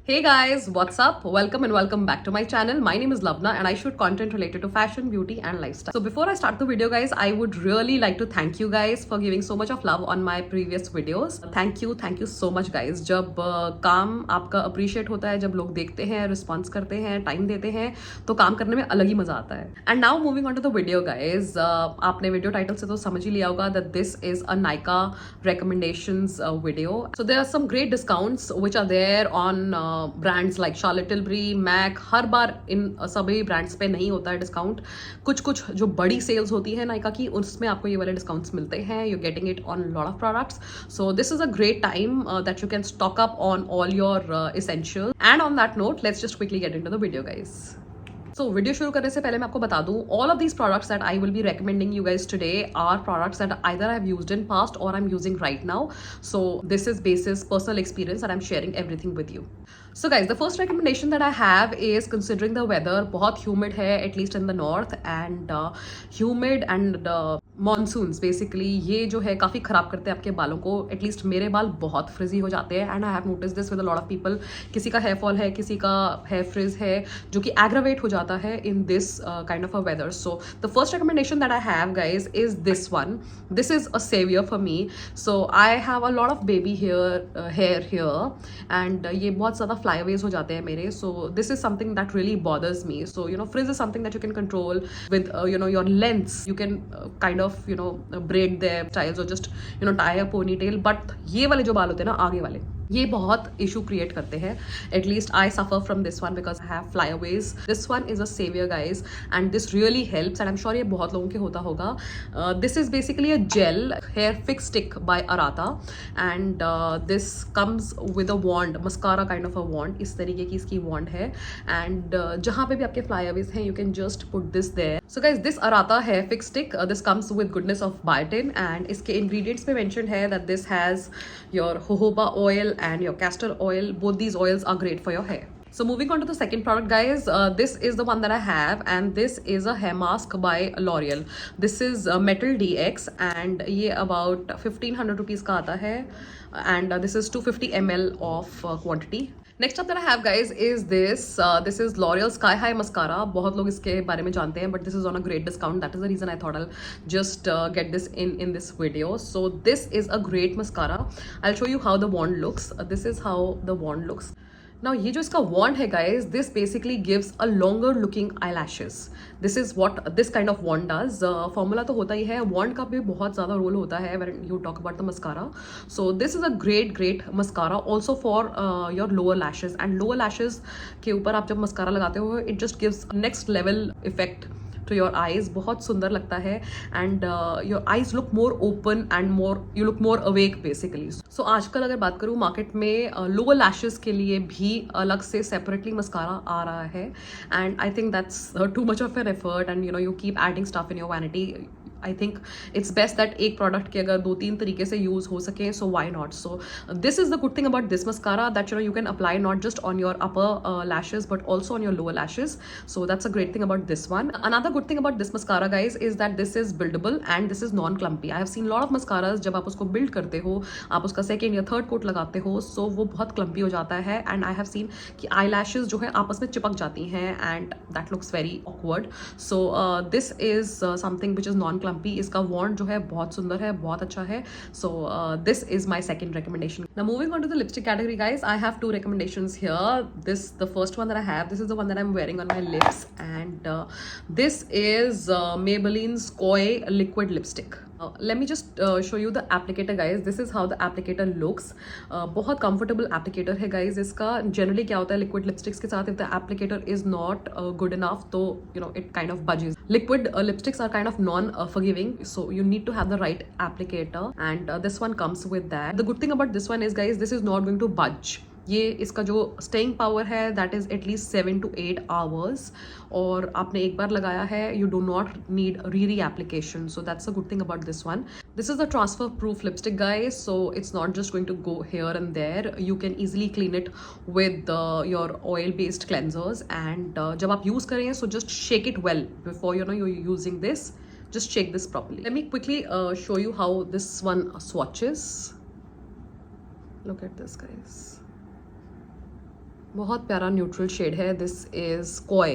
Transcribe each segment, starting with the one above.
Hey guys, what's up? Welcome and welcome back to my channel. My name is Lavna and I shoot content related to fashion, beauty and lifestyle. So before I start the video guys, I would really like to thank you guys for giving so much of love on my previous videos. Thank you so much guys. जब काम आपका appreciate होता है, जब लोग देखते हैं, response करते हैं, time देते हैं, तो काम करने में अलग ही मजा आता है. And now moving on to the video guys, आपने video title से तो समझ ही लिया होगा that this is a Nykaa recommendations video. So there are some great discounts which are there on brands like Charlotte Tilbury, Mac. हर बार इन सभी ब्रांड्स पे नहीं होता है डिस्काउंट. कुछ कुछ जो बड़ी सेल्स होती है नायका की, उसमें आपको ये वाले डिस्काउंट्स मिलते हैं. You getting it on lot of products. So this is a great time that you can stock up on all your essentials. And on that note let's just quickly get into the video guys. So video शुरू करने से पहले मैं आपको बता दूं, all of these products that I will be recommending you guys today are products that either I have used in past or I'm using right now. So this is basis personal experience and I'm sharing everything with you. So guys, the first recommendation that I have is considering the weather. बहुत humid है at least in the north and humid and monsoons basically ये जो है काफ़ी ख़राब करते हैं आपके बालों को. एटलीस्ट मेरे बाल बहुत फ्रिजी हो जाते हैं and I have notice this with a lot of people. किसी का हेयर फॉल है, किसी का हेयर फ्रिज है, जो कि एग्रावेट हो जाता है in this kind of a weather. So the first recommendation that I have guys is this one. This is a saviour for me. So I have a lot of baby hair here and ये बहुत ज़्यादा flyaways हो जाते हैं मेरे. So this is something that really bothers me. So you know frizz is something that you can control with your lengths. You can kind of braid their styles or just tie a ponytail. But ये वाले जो बाल होते हैं ना आगे वाले, ये बहुत इशू क्रिएट करते हैं. At least I suffer from this one because I have flyaways. This one is a saviour guys and this really helps and I am sure ये बहुत लोगों के होता होगा. This is basically a gel hair fix stick by Arata and this comes with a wand, mascara kind of a wand. इस तरीके की इसकी वॉन्ड है एंड जहाँ पे भी आपके फ्लाईअवेज हैं you can just put this there. So guys this Arata hair fix stick, this comes with goodness of biotin and इसके इंग्रेडिएंट्स में मेंशन है that this has your jojoba oil and your castor oil. Both these oils are great for your hair. So moving on to the second product guys, this is the one that I have and this is a hair mask by L'Oreal. This is Metal DX and ये about 1500 rupees का आता है and this is 250 ml of quantity. Next up that I have guys is this is L'Oreal Sky High Mascara. बहुत लोग इसके बारे में जानते हैं but this is on a great discount. That is the reason I thought I just get this in this video. So this is a great mascara. I will show you how the wand looks. This is how the wand looks. Now ये जो इसका wand है guys, this basically gives a longer looking eyelashes. This is what this kind of wand does. Formula तो होता ही है, wand का भी बहुत ज़्यादा रोल होता है when you talk about the mascara. So this is a great mascara also for your lower lashes. And lower lashes के ऊपर आप जब mascara लगाते हो it just gives next level effect to your eyes. बहुत सुंदर लगता है and your eyes look more open and you look more awake basically. So आजकल अगर बात करूँ मार्केट में lower lashes के लिए भी अलग से separately mascara आ रहा है and I think that's too much of an effort and you keep adding stuff in your vanity. I think it's best that एक प्रोडक्ट के अगर 2-3 तरीके से यूज हो सके so why not. So this is the good thing about this mascara that you can apply not just on your upper lashes but also on your lower lashes. So that's a great thing about this one. Another good thing about this mascara guys is that this is buildable and this is non clumpy. I have seen lot of mascaras जब आप उसको build करते हो, आप उसका second या third coat लगाते हो सो वो बहुत क्लम्पी हो जाता है एंड आई हैव सीन कि आई लैशेज जो है आपस में चिपक जाती हैं and that looks very awkward. So this is something which is non clumpy. इसका वॉन्ड जो है बहुत सुंदर है, बहुत अच्छा है. सो this is my second recommendation. Now moving on to the lipstick category guys, I have 2 recommendations here. The first one that I have, this is the one that I'm wearing on my lips and this is Maybelline's Koi liquid lipstick. Let me just show you the applicator guys. This is how the applicator looks. बहुत comfortable applicator है guys इसका. Generally क्या होता है liquid lipsticks के साथ if the applicator is not good enough तो it kind of budges. Liquid lipsticks are kind of non-forgiving so you need to have the right applicator and this one comes with that. The good thing about this one is guys, this is not going to budge. ये इसका जो staying power है that is at least 7 to 8 hours और आपने एक बार लगाया है you do not need reapplication. So that's a good thing about this one. This is a transfer proof lipstick guys so it's not just going to go here and there. You can easily clean it with your oil based cleansers and जब आप use करें so just shake it well before you using this. Just shake this properly. Let me quickly show you how this one swatches. Look at this guys. बहुत प्यारा neutral shade है. This is coy,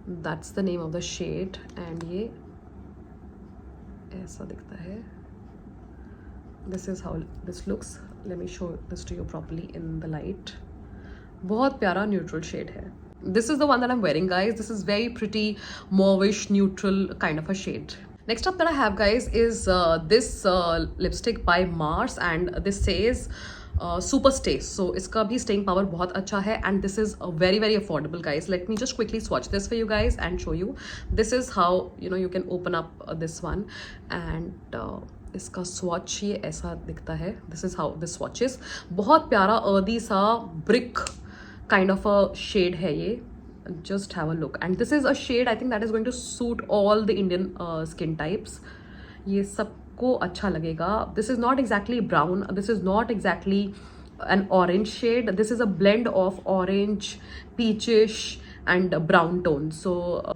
that's the name of the shade. And ये ऐसा दिखता है. This is how this looks. Let me show this to you properly in the light. बहुत प्यारा neutral shade है. This is the one that I'm wearing, guys. This is very pretty mauvish neutral kind of a shade. Next up that I have, guys, is this lipstick by Mars, and this says super stay. So इसका भी staying power बहुत अच्छा है, and this is very very affordable, guys. Let me just quickly swatch this for you guys and show you. This is how you can open up this one, and इसका swatch ये ऐसा दिखता है. This is how this swatch is. बहुत प्यारा earthy सा brick kind of a shade है ये. Just have a look, and this is a shade I think that is going to suit all the Indian skin types. ये सबको अच्छा लगेगा. This is not exactly brown, this is not exactly an orange shade. This is a blend of orange, peachish and brown tone. So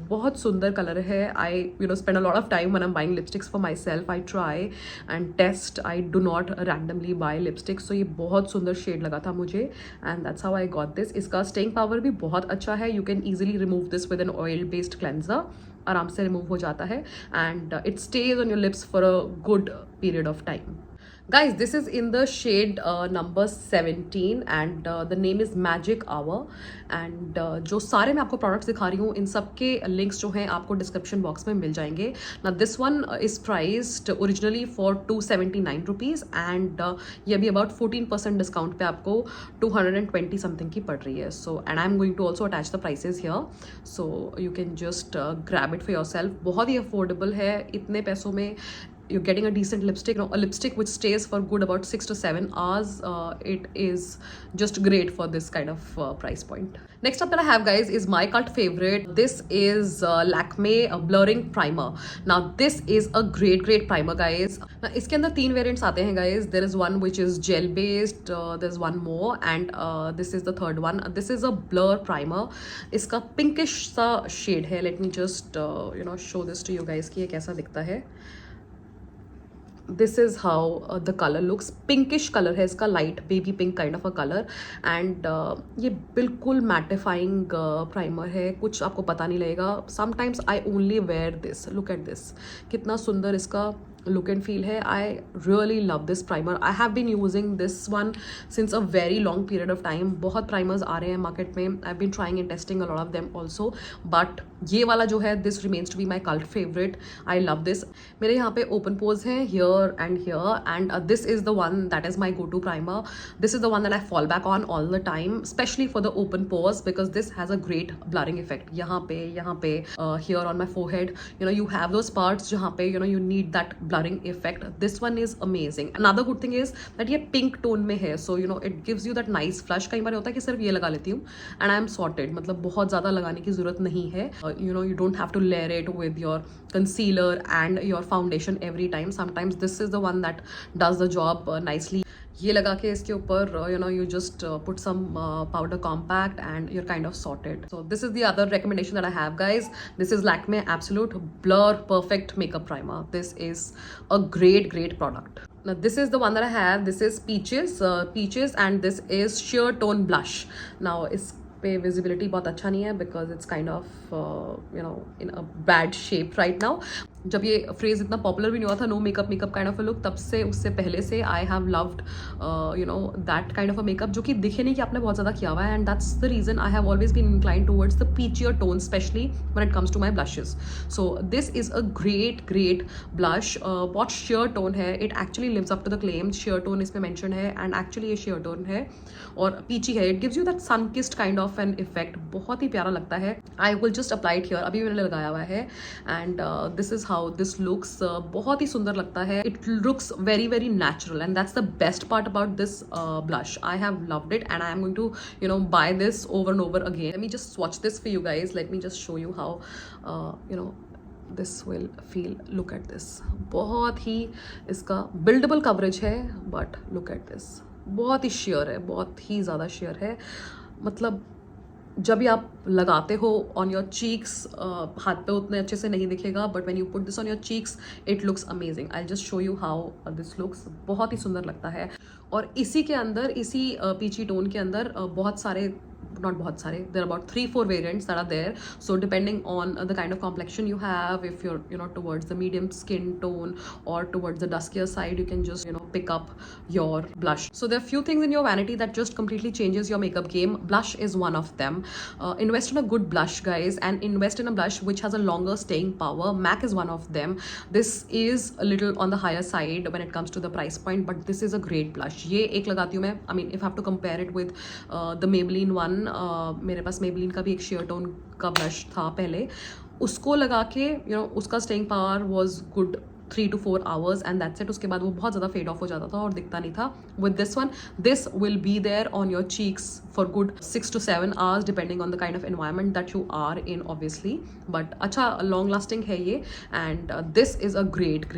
बहुत सुंदर colour है. I spend a lot of time when I'm buying lipsticks for myself. I try and test. I do not randomly buy lipsticks. So ये बहुत सुंदर shade लगा था मुझे, and that's how I got this. इसका staying power भी बहुत अच्छा है. You can easily remove this with an oil based cleanser. आराम से रिमूव हो जाता है, and it stays on your lips for a good period of time. Guys, this is in the shade number 17, and the name is Magic Hour. And जो सारे मैं आपको products दिखा रही हूँ, इन सब के लिंक्स जो हैं आपको डिस्क्रिप्शन बॉक्स में मिल जाएंगे. ना this one is priced originally for 279 rupees, and ये अभी अबाउट 14% डिस्काउंट पे आपको 220 समथिंग की पड़ रही है. So and I am going to also attach the prices here, so you can just grab it for yourself. बहुत ही अफोर्डेबल है. इतने पैसों में you're getting a decent lipstick, a lipstick which stays for good about 6 to 7 hours. It is just great for this kind of price point. Next up that I have, guys, is my cult favorite. This is Lakme Blurring Primer. Now this is a great primer, guys. Now इसके अंदर 3 variants आते हैं, guys. There is one which is gel based, there's one more, and this is the third one. This is a blur primer. इसका pinkish सा shade है. Let me just show this to you guys कि ये कैसा दिखता है. This is how the color looks. Pinkish color है इसका, light baby pink kind of a color, and ये बिल्कुल mattifying primer है. कुछ आपको पता नहीं लगेगा. Sometimes I only wear this. Look at this. कितना सुंदर इसका look and feel है. I really love this primer. I have been using this one since a very long period of time. बहुत primers आ रहे हैं market में. I've been trying and testing a lot of them also, but ये वाला जो है, this remains to be my cult favorite. I love this. मेरे यहाँ पे open pores हैं here and here, and this is the one that is my go-to primer. This is the one that I fall back on all the time, especially for the open pores, because this has a great blurring effect. यहाँ पे here on my forehead, you have those parts जहाँ पे you need that blurring effect. This one is amazing. Another good thing is that ये pink tone में है, so it gives you that nice flush. कई बार होता है कि सिर्फ ये लगा लेती हूँ and I am sorted. मतलब बहुत ज़्यादा लगाने की ज़रूरत नहीं है. You don't have to layer it with your concealer and your foundation every time. Sometimes this is the one that does the job nicely. ये लगा के इसके ऊपर you just put some powder compact and you're kind of sorted. So this is the other recommendation that I have, guys. This is Lakme Absolute Blur Perfect Makeup Primer. This is a great product. Now this is the one that I have. This is Peaches, and this is Sheer Tone Blush. Now इस पे visibility बहुत अच्छा नहीं है because it's kind of in a bad shape right now. जब ये phrase इतना popular भी नहीं हुआ था, no makeup kind of a look, तब से उससे पहले से I have loved that kind of a makeup जो कि दिखे नहीं कि आपने बहुत ज़्यादा किया हुआ है. And that's the reason I have always been inclined towards the peachier tone, specially when it comes to my blushes. So this is a great blush. बहुत शेयर टोन है. It actually lives up to the claim. Sheer tone इसमें mention है, and actually ये sheer tone है और peachy है. It gives you that sun kissed kind of an effect. बहुत ही प्यारा लगता है. आई will just apply it here. अभी मैंने लगाया हुआ है, and this is how this looks. बहुत ही सुंदर लगता है. It looks very natural, and that's the best part about this blush. I have loved it, and I am going to buy this over and over again. Let me just swatch this for you guys. Let me just show you how this will feel. Look at this. बहुत ही इसका buildable coverage है, but look at this. बहुत ही sheer है, बहुत ही ज़्यादा sheer है. मतलब जब भी आप लगाते हो ऑन योर चीक्स, हाथ पे उतने अच्छे से नहीं दिखेगा, but when you put this on your cheeks it looks amazing. I just show you how this looks. बहुत ही सुंदर लगता है. और इसी के अंदर, इसी पीची टोन के अंदर बहुत सारे, not बहुत सारे, there are about 3-4 variants that are there. So depending on the kind of complexion you have, if you're, you know, towards the medium skin tone or towards the duskier side, you can just, you know, pick up your blush. So there are few things in your vanity that just completely changes your makeup game. Blush is one of them. Invest in a good blush, guys, and invest in a blush which has a longer staying power. MAC is one of them. This is a little on the higher side when it comes to the price point, but this is a great blush. ये एक लगाती हूँ मैं, I mean, if I have to compare it with the Maybelline one, मेरे पास Maybelline का भी एक sheer tone का ब्लश था पहले, उसको लगा के, you know, उसका staying power was good 3 to 4 hours and that's it. उसके बाद वो बहुत ज़्यादा फेड ऑफ हो जाता था और दिखता नहीं था. With this one, this will be there on your cheeks for good 6 to 7 hours depending on the kind of environment that you are in, obviously. But अच्छा long lasting है ये, and this is a great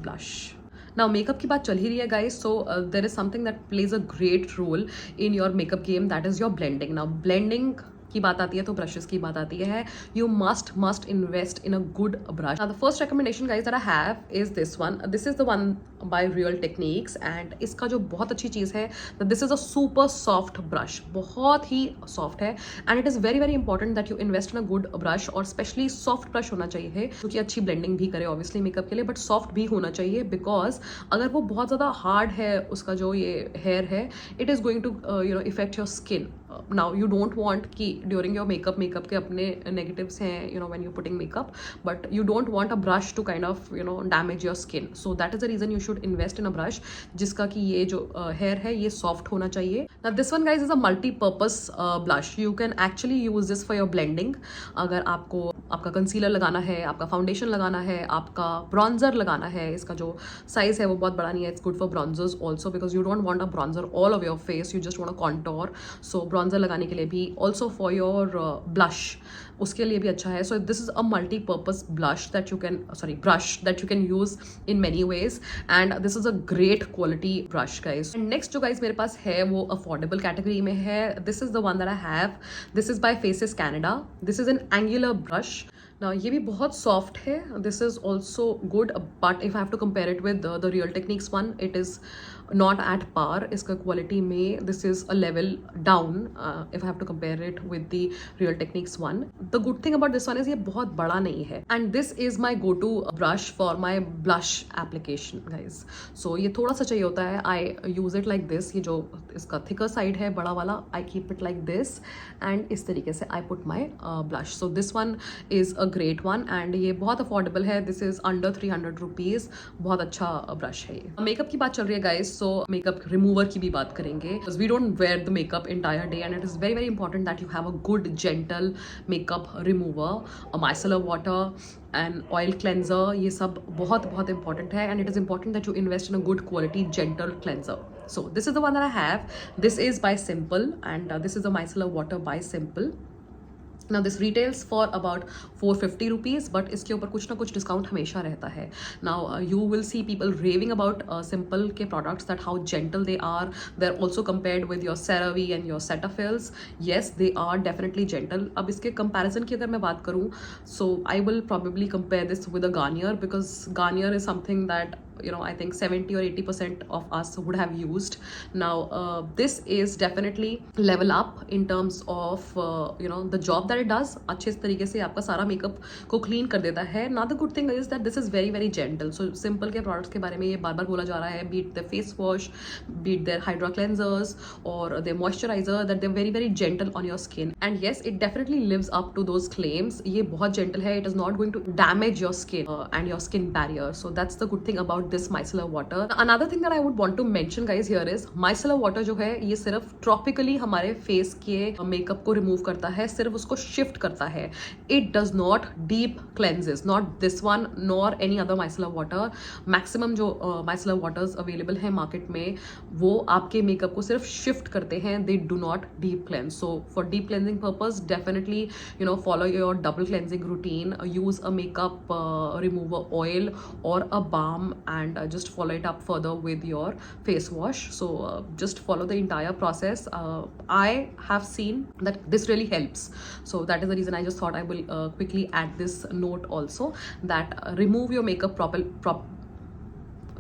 blush. Now makeup की बात चल ही रही है guys, so there is something that plays a great role in your makeup game, that is your blending. Now blending की बात आती है तो ब्रशेस की बात आती है. You must invest in a good brush. Now the first recommendation guys that I have is this one. This is the one by Real Techniques, and इसका जो बहुत अच्छी चीज़ है that this is a super soft brush, बहुत ही soft है, and it is very important that you invest in a good brush, और specially soft brush होना चाहिए क्योंकि अच्छी blending भी करे obviously makeup के लिए, but soft भी होना चाहिए because अगर वो बहुत ज़्यादा hard है, उसका जो ये hair है, it is going to you know affect your skin. Now you don't want कि during your makeup के अपने negatives हैं, you know, when you're putting makeup, but you don't want a brush to kind of, you know, damage your skin. So that is the reason you should invest in a brush जिसका कि ये जो hair है ये soft होना चाहिए. Now this one guys is a multi-purpose blush. You can actually use this for your blending. अगर आपको आपका concealer लगाना है, आपका foundation लगाना है, आपका bronzer लगाना है, इसका जो size है वो बहुत बड़ा नहीं है. It's good for bronzers also because you don't want a bronzer all over your face. You just want a contour. So bronzer लगाने के लिए भी, also for your blush, उसके लिए भी अच्छा है. So this is a multi-purpose brush that you can use in many ways, and this is a great quality brush guys. And next जो guys मेरे पास है वो affordable category में है. This is the one that I have. This is by Faces Canada. This is an angular brush. Now ये भी बहुत soft है. This is also good, but if I have to compare it with the Real Techniques one, it is not at par. इसका quality में this is a level down if I have to compare it with the Real Techniques one. The good thing about this one is ये बहुत बड़ा नहीं है, and this is my go-to brush for my blush application guys. So ये थोड़ा सा चाहिए होता है. I use it like this. ये जो इसका thicker side है बड़ा वाला, I keep it like this, and इस तरीके से I put my blush. So this one is a great one, and ये बहुत affordable है. This is under 300 rupees. बहुत अच्छा brush है ये. मेकअप की बात चल रही है guys, so मेकअप रिमूवर की भी बात करेंगे because we don't wear the makeup entire day, and it is very important that you have a good gentle makeup remover, a micellar water and oil cleanser. ये सब बहुत important है, and it is important that you invest in a good quality gentle cleanser. So this is the one that I have. This is by Simple, and this is the micellar water by Simple. Now this retails for about 450 rupees, but इसके ऊपर कुछ ना कुछ discount हमेशा रहता है. Now you will see people raving about Simple के products, that how gentle they are. They're also compared with your CeraVe and your Cetaphils. Yes, they are definitely gentle. अब इसके comparison की अगर मैं बात करूँ, so I will probably compare this with a Garnier, because Garnier is something that, you know, I think 70 or 80% of us would have used. Now this is definitely level up in terms of you know the job that it does. अच्छे तरीके से आपका सारा makeup को clean कर देता है. Now the good thing is that this is very gentle. So Simple के products के बारे में ये बार बोला जा रहा है, be it their face wash, be it their hydra cleansers or their moisturizer, that they're very gentle on your skin. And yes, it definitely lives up to those claims. ये बहुत gentle है. It is not going to damage your skin and your skin barrier. So that's the good thing about this micellar water. Another thing that I would want to mention guys here is micellar water जो है ये सिर्फ tropically हमारे face के makeup को remove करता है, सिर्फ उसको shift करता है. It does not deep cleanses, not this one nor any other micellar water. Maximum जो micellar waters available है market में, वो आपके मेकअप को सिर्फ shift करते हैं. They do not deep cleanse. So for deep cleansing purpose, definitely you know follow your double cleansing routine. Use a makeup remover oil or a balm, and just follow it up further with your face wash. So just follow the entire process. I have seen that this really helps. So that is the reason I just thought I will quickly add this note also, that remove your makeup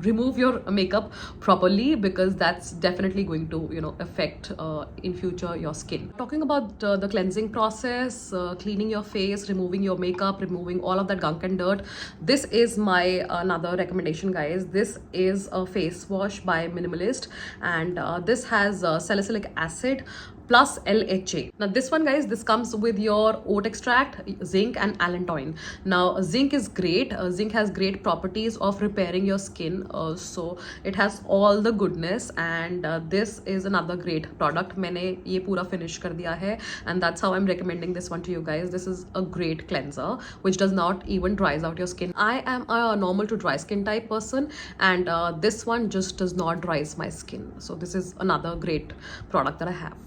remove your makeup properly, because that's definitely going to, you know, affect in future your skin. Talking about the cleansing process, cleaning your face, removing your makeup, removing all of that gunk and dirt, this is my another recommendation, guys. This is a face wash by Minimalist, and this has salicylic acid plus LHA. Now this one, guys, this comes with your oat extract, zinc and allantoin. Now zinc is great. Zinc has great properties of repairing your skin, so it has all the goodness, and this is another great product. मैंने ये पूरा finish कर दिया है, and that's how I'm recommending this one to you guys. This is a great cleanser which does not even dries out your skin. I am a normal to dry skin type person, and this one just does not dries my skin. So this is another great product that I have.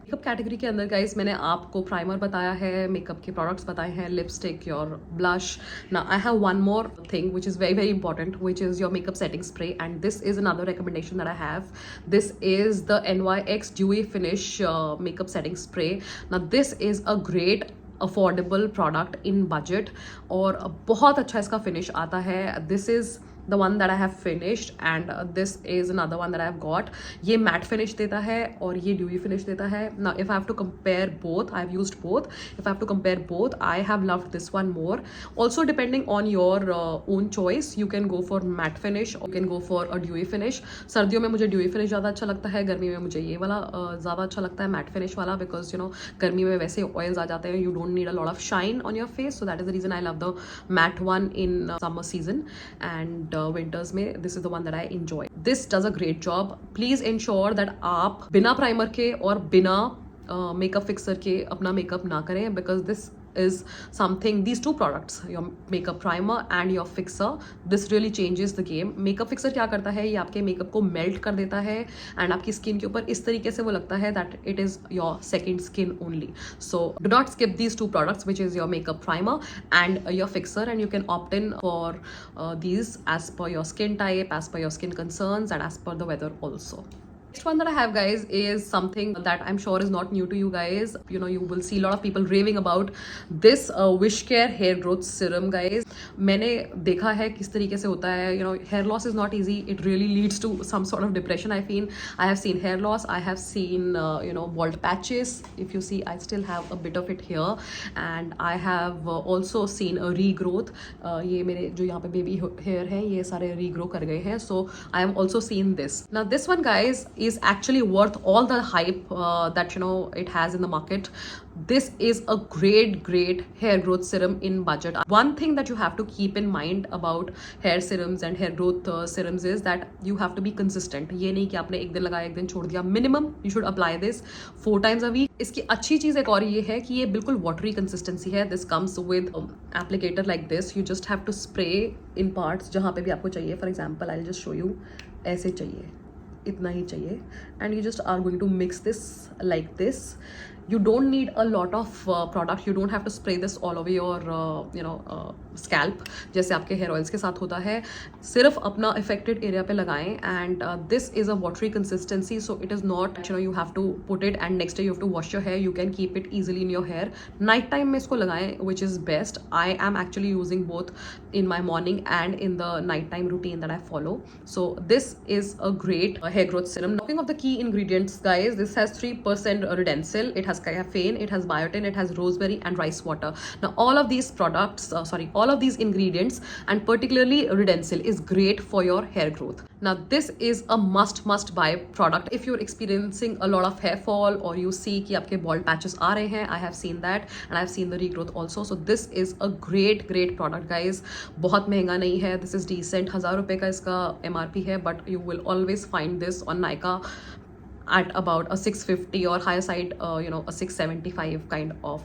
Makeup category के अंदर, guys, मैंने आपको primer बताया है, makeup के products बताए हैं, lipstick, your blush. Now I have one more thing which is very very important, which is your makeup setting spray, and this is another recommendation that I have. This is the NYX Dewy Finish makeup setting spray. Now this is a great affordable product in budget, और बहुत अच्छा इसका finish आता है. This is the one that I have finished, and this is another one that I have got. ये matte finish देता है और ये dewy finish देता है. Now if I have to compare both, I have used both. If I have to compare both, I have loved this one more. Also depending on your own choice, you can go for matte finish, or you can go for a dewy finish. सर्दियों में मुझे dewy finish ज़्यादा अच्छा लगता है, गर्मी में मुझे ये वाला ज़्यादा अच्छा लगता है, matte finish वाला, because you know गर्मी में वैसे oils आ जाते हैं, you don't need a lot of shine on your face, so that is the reason I love the matte one in summer season, and winters में this is the one that I enjoy. This does a great job. Please ensure that आप बिना primer के और बिना makeup fixer के अपना makeup ना करें, because this is something, these two products, your makeup primer and your fixer, this really changes the game. makeup fixer क्या करता है, ये आपके मेकअप को मेल्ट कर देता है, एंड आपकी स्किन के ऊपर इस तरीके से वो लगता है that it is your second skin only. So do not skip these two products, which is your makeup primer and your fixer, and you can opt in for these as per your skin type, as per your skin concerns, and as per the weather also. Next one that I have, guys, is something that I'm sure is not new to you guys. You know, you will see a lot of people raving about this Wishcare hair growth serum, guys. मैंने देखा है किस तरीके से होता है. You know, hair loss is not easy. It really leads to some sort of depression, I feel. I have seen hair loss. I have seen you know, bald patches. If you see, I still have a bit of it here, and I have also seen a regrowth. ये मेरे जो यहाँ पे baby hair हैं, ये सारे regrow कर गए हैं. So I have also seen this. Now this one, guys, is actually worth all the hype that you know it has in the market. This is a great hair growth serum in budget. One thing that you have to keep in mind about hair serums and hair growth serums is that you have to be consistent. ये नहीं कि आपने एक दिन लगाया एक दिन छोड़ दिया. Minimum you should apply this 4 times a week. इसकी अच्छी चीज़ एक और ये है कि ये बिल्कुल watery consistency है. This comes with applicator like this. You just have to spray in parts जहाँ पे भी आपको चाहिए. For example, I'll just show you. ऐसे चाहिए, इतना ही चाहिए, and you just are going to mix this like this. You don't need a lot of product. You don't have to spray this all over your you know scalp जैसे आपके hair oils के साथ होता है. सिर्फ अपना affected area पे लगाएं, and this is a watery consistency, so it is not, you know, you have to put it and next day you have to wash your hair. You can keep it easily in your hair. Night time में इसको लगाएं, which is best. I am actually using both in my morning and in the night time routine that I follow. So this is a great hair growth serum. Talking of the key ingredients, guys, this has 3% Redensil. It has caffeine, it has biotin, it has rosemary and rice water. Now all of these products, all of these ingredients, and particularly Redensil, is great for your hair growth. Now this is a must buy product if you're experiencing a lot of hair fall, or you see कि आपके bald patches आ रहे हैं. I have seen that, and I have seen the regrowth also. So this is a great product, guys. बहुत महंगा नहीं है. This is decent. 1000 रुपए का इसका MRP है, but you will always find this on Nykaa at about a 650 or higher side, you know, a 675 kind of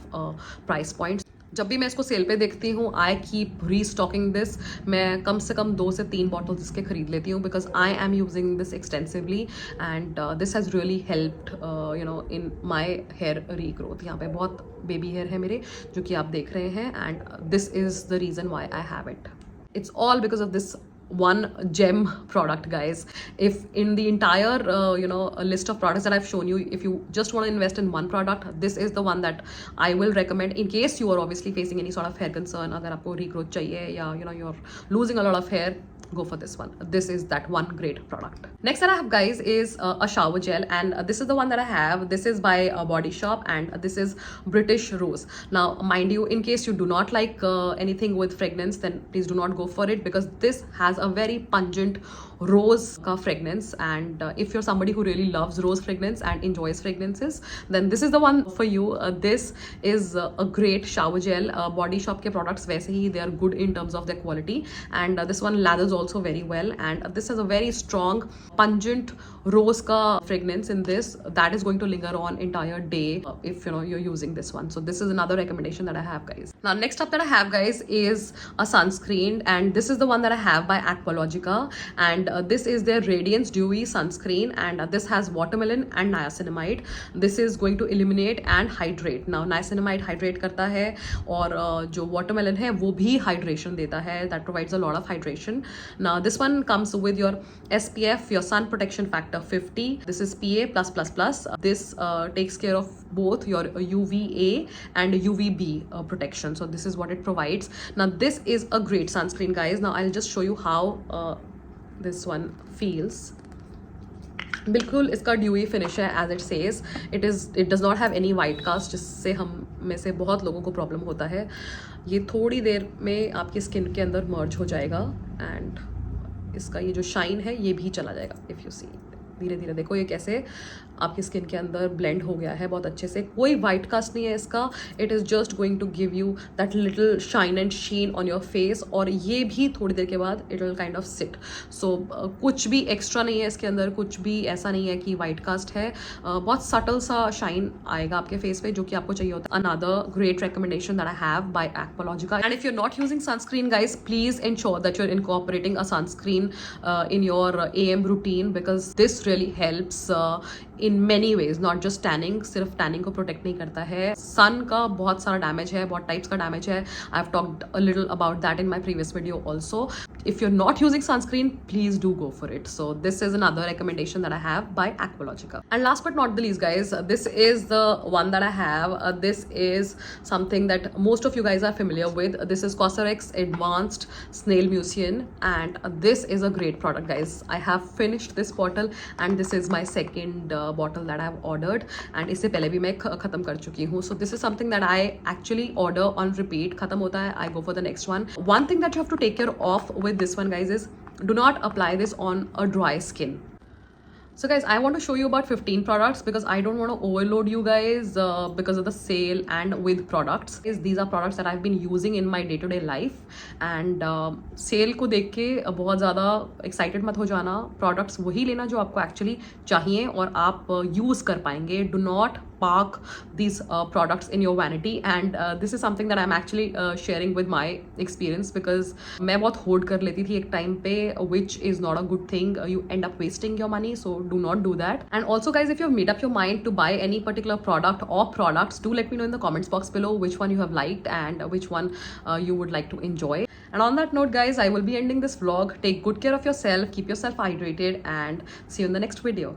price point. जब भी मैं इसको सेल पे देखती हूँ, आई कीप रीस्टॉकिंग दिस. मैं कम से कम 2 से 3 बॉटल्स इसके खरीद लेती हूँ, because I am using this extensively, and this has really helped you know in my hair regrowth. यहाँ पे बहुत बेबी हेयर है मेरे, जो कि आप देख रहे हैं, and this is the reason why I have it. It's all because of this one gem product, guys. If in the entire you know, a list of products that I've shown you, if you just want to invest in one product, this is the one that I will recommend in case you are obviously facing any sort of hair concern. अगर आपको regrowth चाहिए, या you know, you're losing a lot of hair, go for this one. This is that one great product. Next that I have, guys, is a shower gel, and this is the one that I have. This is by Body Shop, and this is British Rose. Now mind you, in case you do not like anything with fragrance, then please do not go for it, because this has a very pungent rose ka fragrance, and if you're somebody who really loves rose fragrance and enjoys fragrances, then this is the one for you. This is a great shower gel. Body Shop ke products वैसे ही they are good in terms of their quality, and this one lathers also very well, and this has a very strong pungent rose ka fragrance in this that is going to linger on entire day if you know you're using this one. So this is another recommendation that I have, guys. Now next up that I have, guys, is a sunscreen, and this is the one that I have by Aqualogica, and this is their Radiance Dewy sunscreen, and this has watermelon and niacinamide. This is going to illuminate and hydrate. Now niacinamide hydrate करता है, और जो watermelon है वो भी hydration देता है, that provides a lot of hydration. Now this one comes with your SPF, your sun protection factor 50. This is PA+++. This takes care of both your UVA and UVB protection. So this is what it provides. Now this is a great sunscreen, guys. Now I'll just show you how this one feels. बिल्कुल इसका dewy finish है, as it says. It does not have any white cast, जिससे हम में से बहुत लोगों को प्रॉब्लम होता है. ये थोड़ी देर में आपकी स्किन के अंदर मर्ज हो जाएगा, एंड इसका ये जो शाइन है ये भी चला जाएगा. इफ़ यू सी, धीरे धीरे देखो ये कैसे आपकी स्किन के अंदर ब्लेंड हो गया है बहुत अच्छे से. कोई वाइट कास्ट नहीं है इसका. It is just going to give you that little shine and sheen on your face, और ये भी थोड़ी देर के बाद it will kind of sit. So कुछ भी एक्स्ट्रा नहीं है इसके अंदर, कुछ भी ऐसा नहीं है कि वाइट कास्ट है. बहुत सटल सा शाइन आएगा आपके फेस पे, जो कि आपको चाहिए होता है. Another great recommendation that I have by Aqualogica. And if you are not using sunscreen, guys, please ensure that you're incorporating a sunscreen in your AM routine, because this really helps in many ways, not just tanning. सिर्फ tanning को protect नहीं करता है. sun का बहुत सारा damage है, बहुत types का damage है. I've talked a little about that in my previous video also. If you're not using sunscreen, please do go for it. So this is another recommendation that I have by Aqualogica. And last but not the least, guys, this is the one that I have. This is something that most of you guys are familiar with. This is Cosrx Advanced Snail Muciin, and this is a great product, guys. I have finished this bottle, and this is my second bottle that I have ordered, and इससे पहले भी मैं खत्म कर चुकी हूँ. So this is something that I actually order on repeat. खत्म होता है, I go for the next one. One thing that you have to take care of with this one, guys, is do not apply this on a dry skin. So guys, I want to show you about 15 products, because I don't want to overload you guys because of the sale and with products. These are products that I've been using in my day-to-day life, and sale को देख के बहुत ज़्यादा excited मत हो जाना. Products वही लेना जो आपको actually चाहिए और आप use कर पाएंगे. Do not park these products in your vanity, and this is something that I'm actually sharing with my experience, because मैं बहुत hoard कर लेती थी एक time पे, which is not a good thing. You end up wasting your money, so do not do that. And also, guys, if you have made up your mind to buy any particular product or products, do let me know in the comments box below which one you have liked and which one you would like to enjoy. And on that note, guys, I will be ending this vlog. Take good care of yourself, keep yourself hydrated, and see you in the next video.